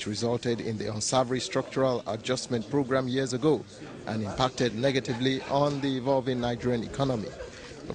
which resulted in the unsavory structural adjustment program years ago and impacted negatively on the evolving Nigerian economy.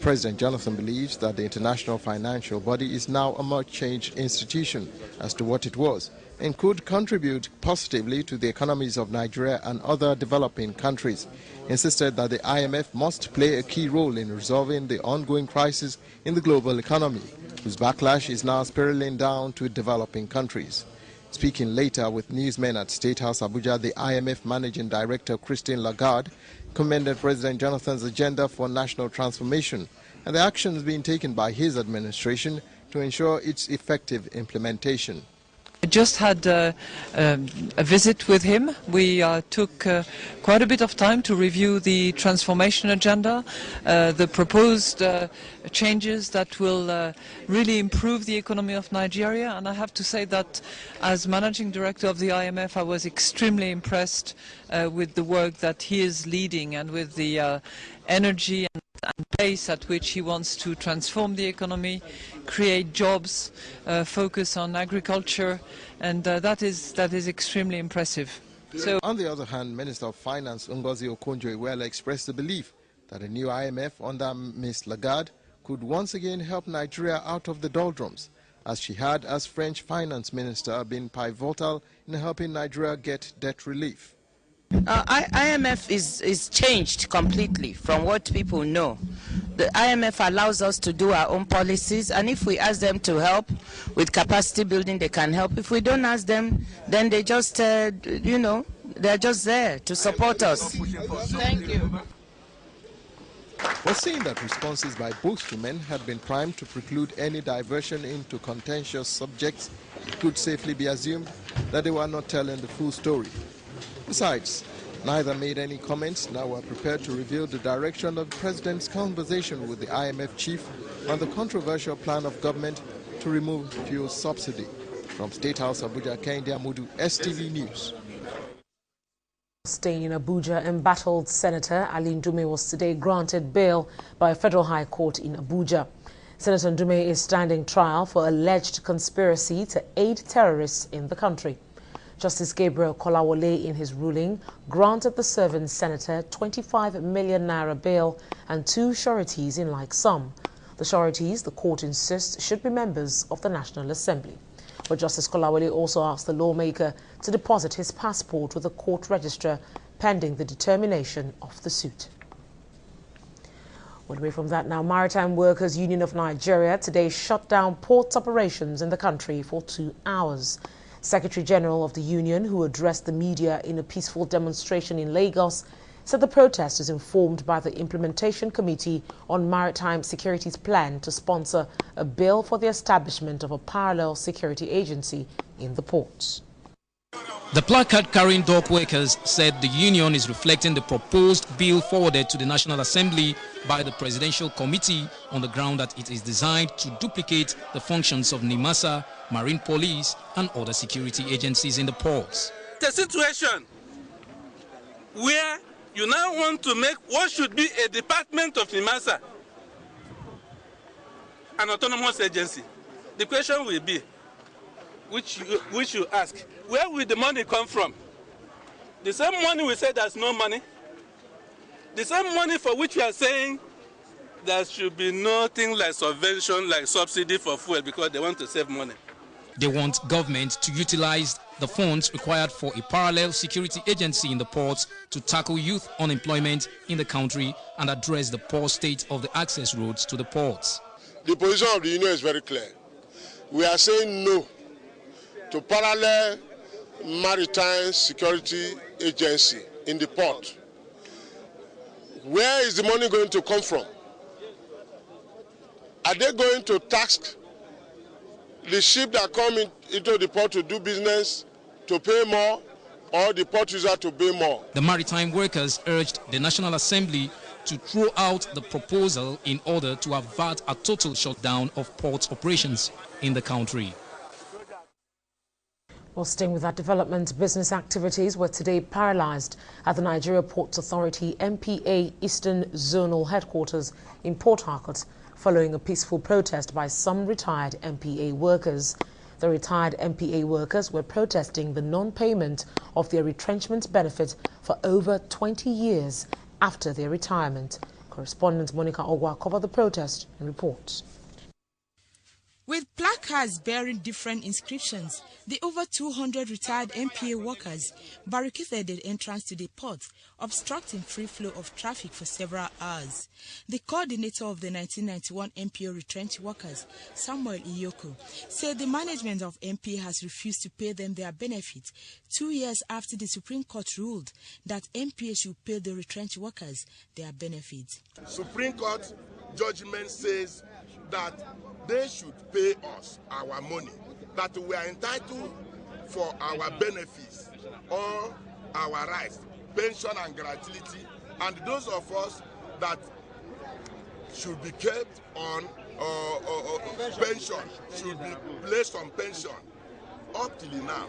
President Jonathan believes that the international financial body is now a much changed institution as to what it was and could contribute positively to the economies of Nigeria and other developing countries. He insisted that the IMF must play a key role in resolving the ongoing crisis in the global economy, whose backlash is now spiraling down to developing countries. Speaking later with newsmen at State House Abuja, the IMF Managing Director Christine Lagarde commended President Jonathan's agenda for national transformation and the actions being taken by his administration to ensure its effective implementation. I just had a visit with him. We took quite a bit of time to review the transformation agenda, the proposed changes that will really improve the economy of Nigeria. And I have to say that as Managing Director of the IMF, I was extremely impressed with the work that he is leading and with the energy and pace at which he wants to transform the economy, create jobs, focus on agriculture, and that is extremely impressive. So, on the other hand, Minister of Finance Ngozi Okonjo-Iweala expressed the belief that a new IMF under Ms. Lagarde could once again help Nigeria out of the doldrums, as she had, as French Finance Minister, been pivotal in helping Nigeria get debt relief. IMF is changed completely from what people know. The IMF allows us to do our own policies, and if we ask them to help with capacity building, they can help. If we don't ask them, then they just, they're just there to support us. Thank you. We're seeing that responses by both women had been primed to preclude any diversion into contentious subjects. It could safely be assumed that they were not telling the full story. Besides, neither made any comments. Now we're prepared to reveal the direction of the President's conversation with the IMF chief on the controversial plan of government to remove fuel subsidy. From State House Abuja, Kehinde Amudu, STV News. Staying in Abuja, embattled Senator Ali Ndume was today granted bail by a federal high court in Abuja. Senator Ndume is standing trial for alleged conspiracy to aid terrorists in the country. Justice Gabriel Kolawole, in his ruling, granted the serving senator 25 million naira bail and 2 sureties in like sum. The sureties, the court insists, should be members of the National Assembly. But Justice Kolawole also asked the lawmaker to deposit his passport with the court registrar pending the determination of the suit. Well, away from that now, Maritime Workers Union of Nigeria today shut down port operations in the country for 2 hours. Secretary General of the union, who addressed the media in a peaceful demonstration in Lagos, said the protest is informed by the Implementation Committee on Maritime Security's plan to sponsor a bill for the establishment of a parallel security agency in the ports. The placard-carrying dock workers said the union is reflecting the proposed bill forwarded to the National Assembly by the Presidential Committee on the ground that it is designed to duplicate the functions of NIMASA, Marine Police and other security agencies in the ports. The situation where you now want to make what should be a department of NIMASA an autonomous agency. The question will be, which you ask, where will the money come from? The same money we say there's no money. The same money for which we are saying there should be nothing like subvention, like subsidy for fuel because they want to save money. They want government to utilize the funds required for a parallel security agency in the ports to tackle youth unemployment in the country and address the poor state of the access roads to the ports. The position of the union is very clear. We are saying no to parallel maritime security agency in the port. Where is the money going to come from? Are they going to tax the ship that come into the port to do business to pay more, or the port user to pay more? The maritime workers urged the National Assembly to throw out the proposal in order to avert a total shutdown of port operations in the country. Well, staying with that development, business activities were today paralyzed at the Nigeria Ports Authority MPA Eastern Zonal Headquarters in Port Harcourt, following a peaceful protest by some retired MPA workers. The retired MPA workers were protesting the non-payment of their retrenchment benefit for over 20 years after their retirement. Correspondent Monica Ogwa covered the protest and reports. With placards bearing different inscriptions, the over 200 retired MPA workers barricaded the entrance to the port, obstructing free flow of traffic for several hours. The coordinator of the 1991 MPA retrenched workers, Samuel Iyoko, said the management of MPA has refused to pay them their benefits 2 years after the Supreme Court ruled that MPA should pay the retrenched workers their benefits. Supreme Court judgment says that they should pay us our money, that we are entitled for our benefits or our rights, pension and gratuity, and those of us that should be kept on pension should be placed on pension. Up till now,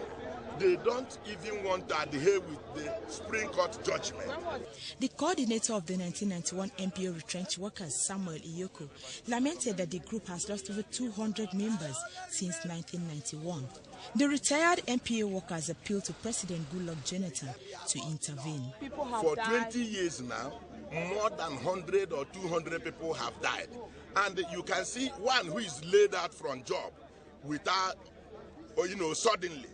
they don't even want to adhere with the Supreme Court judgment. The coordinator of the 1991 MPA retrenched workers, Samuel Iyoko, lamented that the group has lost over 200 members since 1991. The retired MPA workers appealed to President Goodluck Jonathan to intervene. For 20 years now, more than 100 or 200 people have died. And you can see one who is laid out from job without, suddenly.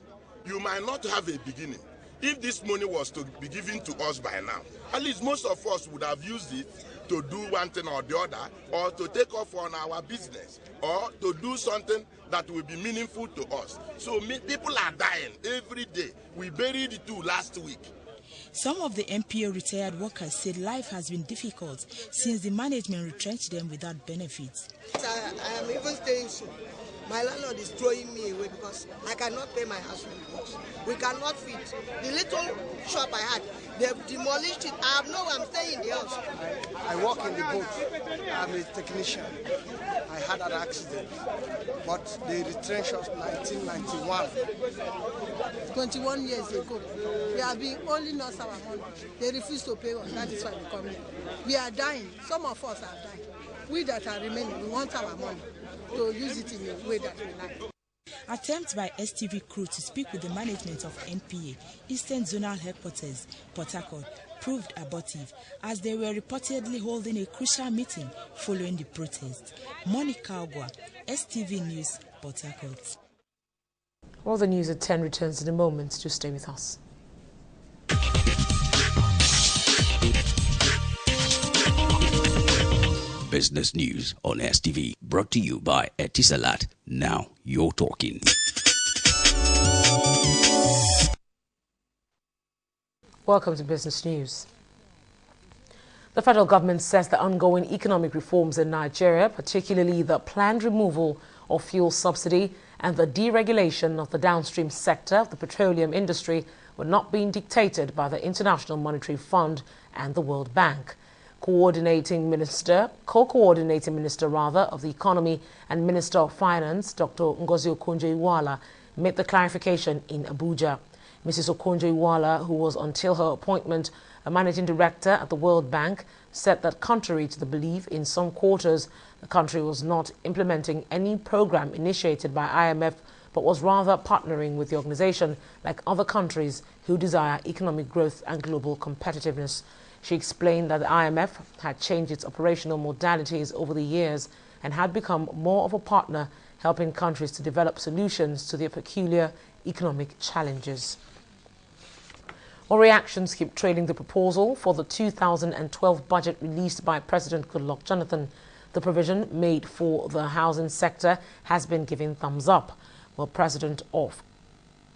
You might not have a beginning. If this money was to be given to us by now, at least most of us would have used it to do one thing or the other, or to take off on our business, or to do something that will be meaningful to us. So people are dying every day. We buried 2 last week. Some of the MPA retired workers said life has been difficult since the management retrenched them without benefits. I am even staying soon. My landlord is throwing me away because I cannot pay my house rent. We cannot feed. The little shop I had, they've demolished it. I have no way I'm staying in the house. I work in the boat. I'm a technician. I had an accident, but they retrenched us in 1991. 21 years ago, they have been holding us our money. They refuse to pay us. That is why we come here. We are dying. Some of us are dying. We that are remaining, we want our money to use it in a way that we like. Attempts by STV crew to speak with the management of MPA, Eastern Zonal Headquarters, Port Harcourt, proved abortive as they were reportedly holding a crucial meeting following the protest. Monica Ogwa, STV News, Port Harcourt. All the news at 10 returns in a moment. To stay with us. Business news on STV, brought to you by Etisalat. Now you're talking. Welcome to Business News. The federal government says the ongoing economic reforms in Nigeria, particularly the planned removal of fuel subsidy and the deregulation of the downstream sector of the petroleum industry, were not being dictated by the International Monetary Fund and the World Bank. Co-coordinating minister of the Economy and Minister of Finance, Dr. Ngozi Okonjo-Iweala, made the clarification in Abuja. Mrs. Okonjo-Iweala, who was until her appointment a managing director at the World Bank, said that contrary to the belief in some quarters, the country was not implementing any program initiated by IMF, but was rather partnering with the organization like other countries who desire economic growth and global competitiveness. She explained that the IMF had changed its operational modalities over the years and had become more of a partner, helping countries to develop solutions to their peculiar economic challenges. Well, reactions keep trailing the proposal for the 2012 budget released by President Goodluck Jonathan. The provision made for the housing sector has been given thumbs up. Well, President of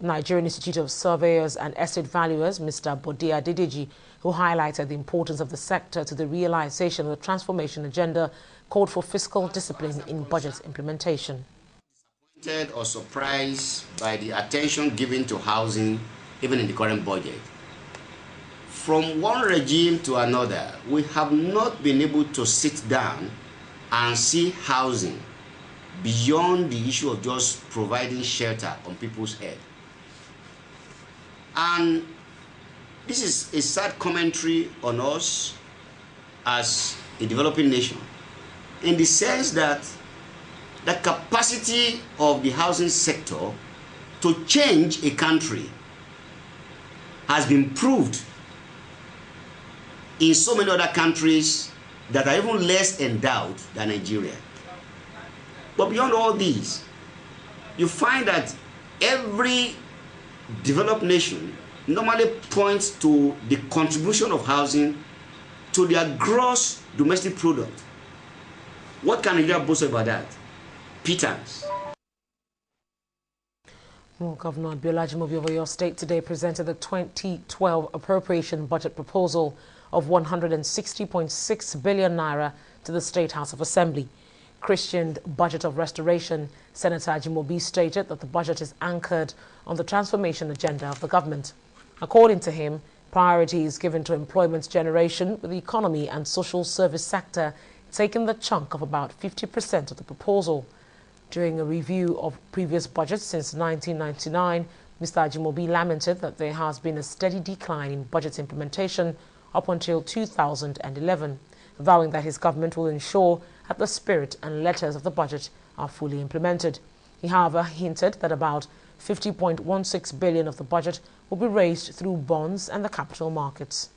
Nigerian Institute of Surveyors and Estate Valuers, Mr. Bode Adedeji, who highlighted the importance of the sector to the realization of the transformation agenda, called for fiscal discipline in budget implementation. Or surprised by the attention given to housing, even in the current budget. From one regime to another, we have not been able to sit down and see housing beyond the issue of just providing shelter on people's head. And this is a sad commentary on us as a developing nation, in the sense that the capacity of the housing sector to change a country has been proved in so many other countries that are even less endowed than Nigeria. But beyond all these, you find that every developed nation normally points to the contribution of housing to their gross domestic product. What can Nigeria boast about that? Pittance. Governor Abiola Ajimobi of Oyo State today presented the 2012 appropriation budget proposal of 160.6 billion naira to the State House of Assembly. Christian Budget of Restoration, Senator Ajimobi stated that the budget is anchored on the transformation agenda of the government. According to him, priority is given to employment generation, with the economy and social service sector taking the chunk of about 50% of the proposal. During a review of previous budgets since 1999, Mr. Ajimobi lamented that there has been a steady decline in budget implementation up until 2011, vowing that his government will ensure that the spirit and letters of the budget are fully implemented. He, however, hinted that about 50.16 billion of the budget will be raised through bonds and the capital markets.